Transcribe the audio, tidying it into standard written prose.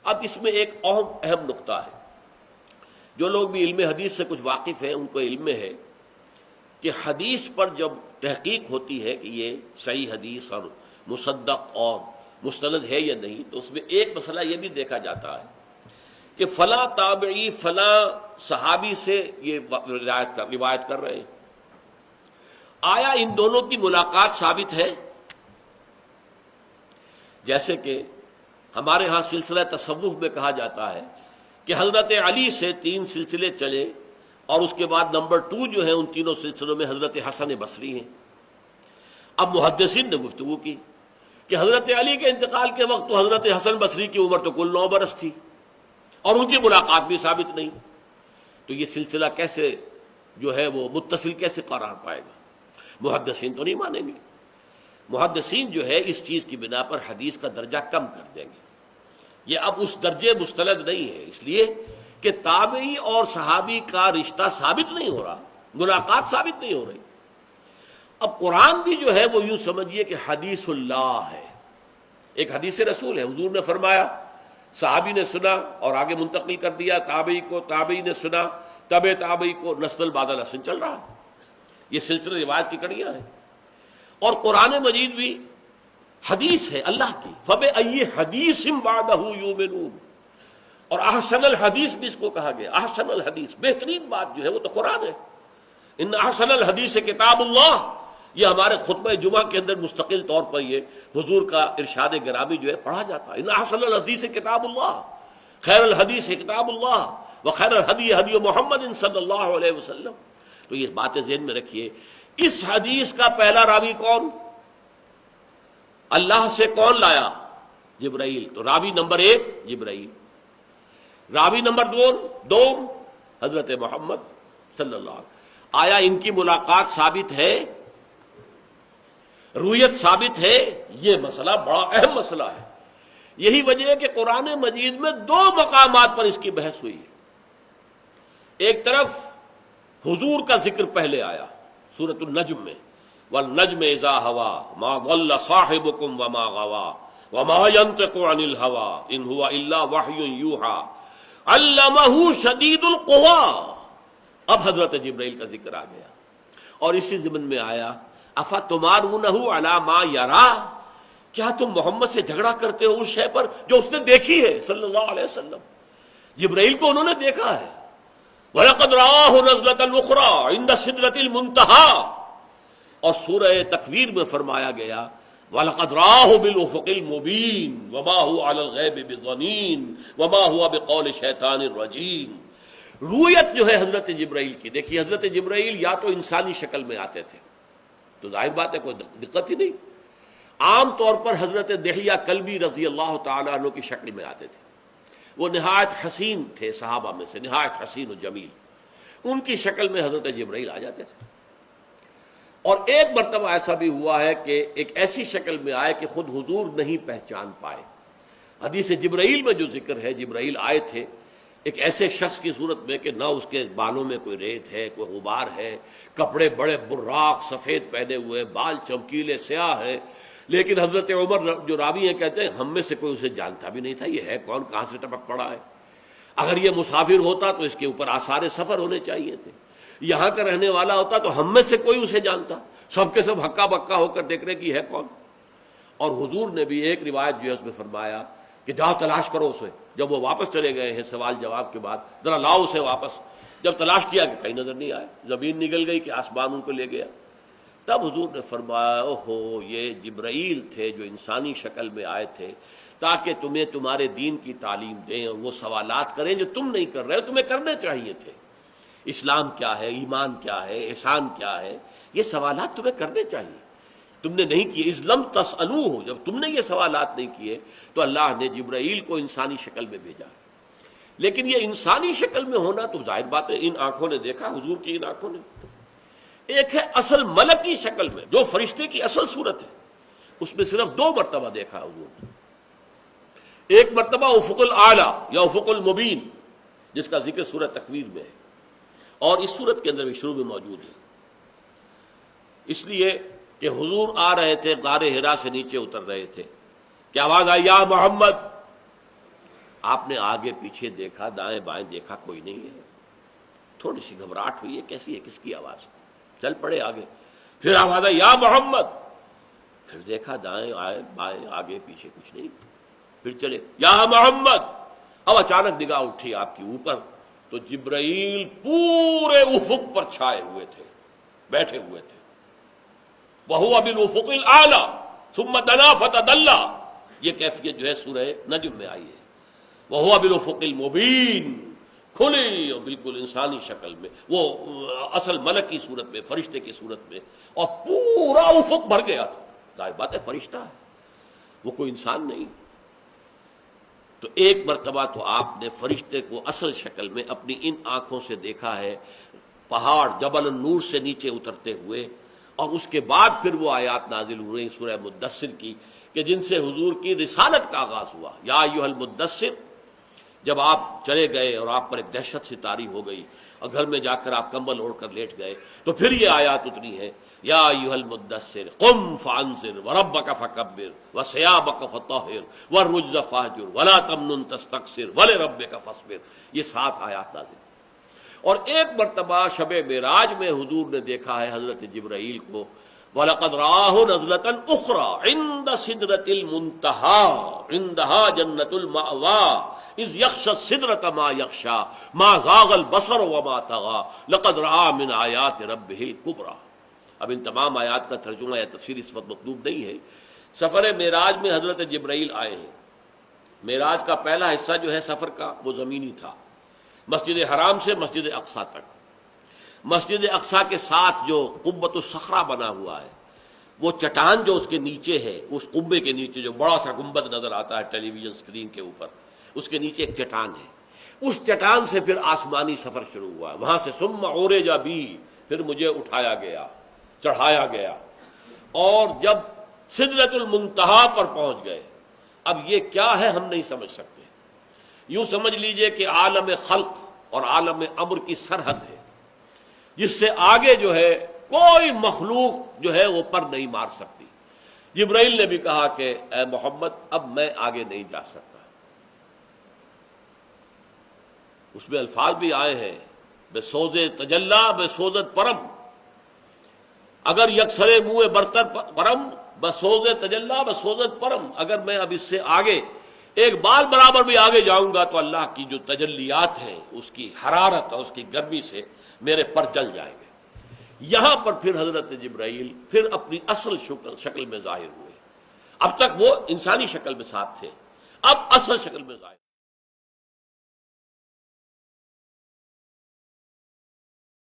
اب اس میں ایک اہم نقطہ ہے، جو لوگ بھی علم حدیث سے کچھ واقف ہیں ان کو علم میں ہے کہ حدیث پر جب تحقیق ہوتی ہے کہ یہ صحیح حدیث اور مصدق اور مستند ہے یا نہیں، تو اس میں ایک مسئلہ یہ بھی دیکھا جاتا ہے کہ فلاں تابعی فلاں صحابی سے یہ روایت کر رہے ہیں، آیا ان دونوں کی ملاقات ثابت ہے؟ جیسے کہ ہمارے ہاں سلسلہ تصوف میں کہا جاتا ہے کہ حضرت علی سے 3 سلسلے چلے اور اس کے بعد نمبر 2 جو ہے ان تینوں سلسلوں میں حضرت حسن بصری ہیں۔ اب محدثین نے گفتگو کی کہ حضرت علی کے انتقال کے وقت تو حضرت حسن بصری کی عمر تو کل 9 برس تھی اور ان کی ملاقات بھی ثابت نہیں، تو یہ سلسلہ کیسے جو ہے وہ متصل کیسے قرار پائے گا؟ محدثین تو نہیں مانیں گے۔ محدثین جو ہے اس چیز کی بنا پر حدیث کا درجہ کم کر دیں گے، یہ اب اس درجے مستند نہیں ہے، اس لیے کہ تابعی اور صحابی کا رشتہ ثابت نہیں ہو رہا، ملاقات ثابت نہیں ہو رہی۔ اب قرآن بھی جو ہے وہ یوں سمجھیے کہ حدیث اللہ ہے، ایک حدیث رسول ہے۔ حضور نے فرمایا، صحابی نے سنا اور آگے منتقل کر دیا تابعی کو، تابعی نے سنا، تبع تابعی کو، نسل بعد نسل چل رہا ہے۔ یہ سلسلہ روایت کی کڑیاں ہیں، اور قرآن مجید بھی حدیث ہے اللہ کی، فَبِأَيِّ حَدِيثٍ بَعْدَهُ يُؤْمِنُونَ، اور احسن الحدیث بھی اس کو کہا گیا۔ احسن الحدیث، بہترین بات جو ہے وہ تو قرآن ہے۔ ان احسن الحدیث کتاب اللہ، یہ ہمارے خطبہ جمعہ کے اندر مستقل طور پر یہ حضور کا ارشاد گرامی جو ہے پڑھا جاتا ہے، ان احسن الحدیث کتاب اللہ، خیر الحدیث کتاب اللہ وخیر الہدی ہدی محمد صلی اللہ علیہ وسلم۔ تو یہ باتیں ذہن میں رکھیے۔ اس حدیث کا پہلا راوی کون؟ اللہ سے کون لایا؟ جبرائیل، تو راوی نمبر 1 جبرائیل، راوی نمبر 2 حضرت محمد صلی اللہ علیہ وسلم۔ آیا ان کی ملاقات ثابت ہے؟ رویت ثابت ہے؟ یہ مسئلہ بڑا اہم مسئلہ ہے۔ یہی وجہ ہے کہ قرآن مجید میں 2 مقامات پر اس کی بحث ہوئی ہے۔ ایک طرف حضور کا ذکر پہلے آیا سورۃ النجم میں، والنجم اذا ہوا ما ضل صاحبکم وما غوا وما ينطق عن الهوى ان هو الا وحی یوحى علمہ شدید القوی۔ اب حضرت جبرائیل کا ذکر آ گیا، اور اسی ضمن میں آیا افتمارونہ علی ما یری، کیا تم محمد سے جھگڑا کرتے ہو اس شے پر جو اس نے دیکھی ہے صلی اللہ علیہ وسلم؟ جبرائیل کو انہوں نے دیکھا ہے۔ وَلَقَدْ رَآهُ نَزْلَةً أُخْرَىٰ عِندَ سِدْرَةِ الْمُنتَهَىٰ، اور سورہ تکویر میں فرمایا گیا وَلَقَدْ رَآهُ بِالْأُفُقِ الْمُبِينِ وَمَا هُوَ عَلَى الْغَيْبِ بِضَنِينٍ وَمَا هُوَ بِقَوْلِ شَيْطَانٍ رَجِيمٍ۔ رویت جو ہے حضرت جبرائیل کی، دیکھیے حضرت جبرائیل یا تو انسانی شکل میں آتے تھے تو ظاہر بات ہے کوئی دقت ہی نہیں، عام طور پر حضرت دحیہ کلبی رضی اللہ تعالیٰ عنہ کی شکل میں آتے تھے۔ وہ نہایت حسین تھے، صحابہ میں سے نہایت حسین و جمیل، ان کی شکل میں حضرت جبرائیل آ جاتے تھے۔ اور ایک مرتبہ ایسا بھی ہوا ہے کہ ایک ایسی شکل میں آئے کہ خود حضور نہیں پہچان پائے۔ حدیث جبرائیل میں جو ذکر ہے، جبرائیل آئے تھے ایک ایسے شخص کی صورت میں کہ نہ اس کے بالوں میں کوئی ریت ہے، کوئی غبار ہے، کپڑے بڑے براق سفید پہنے ہوئے، بال چمکیلے سیاہ ہیں، لیکن حضرت عمر جو راوی ہیں کہتے ہیں ہم میں سے کوئی اسے جانتا بھی نہیں تھا، یہ ہے کون، کہاں سے ٹپک پڑا ہے۔ اگر یہ مسافر ہوتا تو اس کے اوپر آثار سفر ہونے چاہیے تھے، یہاں کا رہنے والا ہوتا تو ہم میں سے کوئی اسے جانتا، سب کے سب ہکا بکا ہو کر دیکھ رہے کہ یہ ہے کون۔ اور حضور نے بھی ایک روایت جو ہے اس میں فرمایا کہ جاؤ تلاش کرو اسے۔ جب وہ واپس چلے گئے ہیں سوال جواب کے بعد، ذرا لاؤ اسے واپس، جب تلاش کیا کہ کہیں نظر نہیں آیا، زمین نگل گئی کہ آسمان ان کو لے گیا، تب حضور نے فرمایا اوہو یہ جبرائیل تھے جو انسانی شکل میں آئے تھے تاکہ تمہیں تمہارے دین کی تعلیم دیں اور وہ سوالات کریں جو تم نہیں کر رہے ہو، تمہیں کرنے چاہیے تھے۔ اسلام کیا ہے، ایمان کیا ہے، احسان کیا ہے، یہ سوالات تمہیں کرنے چاہیے، تم نے نہیں کیے۔ اذ لم تسألوہ، جب تم نے یہ سوالات نہیں کیے تو اللہ نے جبرائیل کو انسانی شکل میں بھیجا۔ لیکن یہ انسانی شکل میں ہونا تو ظاہر بات ہے ان آنکھوں نے دیکھا، حضور کی ان آنکھوں نے۔ ایک ہے اصل ملکی شکل میں جو فرشتے کی اصل صورت ہے، اس میں صرف 2 مرتبہ دیکھا حضور نے۔ ایک مرتبہ افق الاعلیٰ یا افق المبین جس کا ذکر سورہ تکویر میں ہے، اور اس سورت کے اندر بھی شروع میں موجود ہے، اس لیے کہ حضور آ رہے تھے، غار حرا سے نیچے اتر رہے تھے کہ آواز آئی یا محمد، آپ نے آگے پیچھے دیکھا، دائیں بائیں دیکھا، کوئی نہیں ہے. تھوڑی سی گھبراہٹ ہوئی ہے، کیسی ہے، کس کی آواز؟ چل پڑے آگے. پھر آواز آئی یا محمد. پھر دیکھا دائیں بائیں آگے پیچھے کچھ نہیں. پھر چلے یا محمد. اب اچانک نگاہ اٹھی آپ کی اوپر، تو جبرائیل پورے افق پر چھائے ہوئے تھے، بیٹھے ہوئے تھے. وَهُوَ بِالْأُفُقِ الْأَعْلَى ثُمَّ دَنَا فَتَدَلَّى. یہ کیفیت جو ہے سورہ نجم میں آئی ہے. وَهُوَ بِالْأُفُقِ الْمُبِينِ، کھلی اور بالکل انسانی شکل میں، وہ اصل ملک کی صورت میں، فرشتے کی صورت میں، اور پورا افق بھر گیا تھا. ظاہر بات ہے فرشتہ ہے، وہ کوئی انسان نہیں. تو ایک مرتبہ تو آپ نے فرشتے کو اصل شکل میں اپنی ان آنکھوں سے دیکھا ہے، پہاڑ جبل النور سے نیچے اترتے ہوئے. اور اس کے بعد پھر وہ آیات نازل ہو رہی سورہ مدثر کی، کہ جن سے حضور کی رسالت کا آغاز ہوا. یا ایھا المدثر، جب آپ چلے گئے اور آپ پر ایک دہشت سی طاری ہو گئی اور گھر میں جا کر آپ کمبل اوڑھ کر لیٹ گئے، تو پھر یہ آیات اتری ہے یا ایھا المدثر قم فانذر وربک فکبر وثیابک فطہر والرجز فاہجر ولا تمنن تستکثر ولربک فاصبر. یہ 7 آیات نازل. اور ایک مرتبہ شب معراج میں حضور نے دیکھا ہے حضرت جبرائیل کو، وَلَقَدْ رَآهُ نَزْلَةً أُخْرَىٰ عِندَ سِدْرَةِ الْمُنتَهَىٰ عِندَهَا جَنَّةُ الْمَأْوَىٰ إِذْ يَغْشَى السِّدْرَةَ مَا يَغْشَىٰ مَا زَاغَ الْبَصَرُ وَمَا طَغَىٰ لَقَدْ رَآ مِنْ آيَاتِ رَبِّهِ الْكُبْرَىٰ. اب ان تمام آیات کا ترجمہ یا تفسیر اس وقت مطلوب نہیں ہے. سفر معراج میں حضرت جبرائیل آئے ہیں. معراج کا پہلا حصہ جو ہے سفر کا وہ زمینی تھا، مسجد حرام سے مسجد اقصیٰ تک. مسجد اقصیٰ کے ساتھ جو قبۃ الصخرہ بنا ہوا ہے، وہ چٹان جو اس کے نیچے ہے، اس قبے کے نیچے جو بڑا سا گنبد نظر آتا ہے ٹیلی ویژن اسکرین کے اوپر، اس کے نیچے ایک چٹان ہے. اس چٹان سے پھر آسمانی سفر شروع ہوا. وہاں سے ثم عرج بی، پھر مجھے اٹھایا گیا، چڑھایا گیا، اور جب سدرۃ المنتہا پر پہنچ گئے. اب یہ کیا ہے ہم نہیں سمجھ سکتے. یوں سمجھ لیجئے کہ عالم خلق اور عالم امر کی سرحد ہے، جس سے آگے جو ہے کوئی مخلوق جو ہے وہ پر نہیں مار سکتی. جبرائیل نے بھی کہا کہ اے محمد اب میں آگے نہیں جا سکتا. اس میں الفاظ بھی آئے ہیں بے سوز تجلا بے سوزت پرم، اگر یکسرے منہ برتر پرم بسوز تجلا بسوزت پرم. اگر میں اب اس سے آگے ایک بال برابر بھی آگے جاؤں گا تو اللہ کی جو تجلیات ہیں اس کی حرارت اور اس کی گرمی سے میرے پر جل جائیں گے. یہاں پر پھر حضرت جبرائیل پھر اپنی اصل شکل میں ظاہر ہوئے. اب تک وہ انسانی شکل میں ساتھ تھے، اب اصل شکل میں ظاہر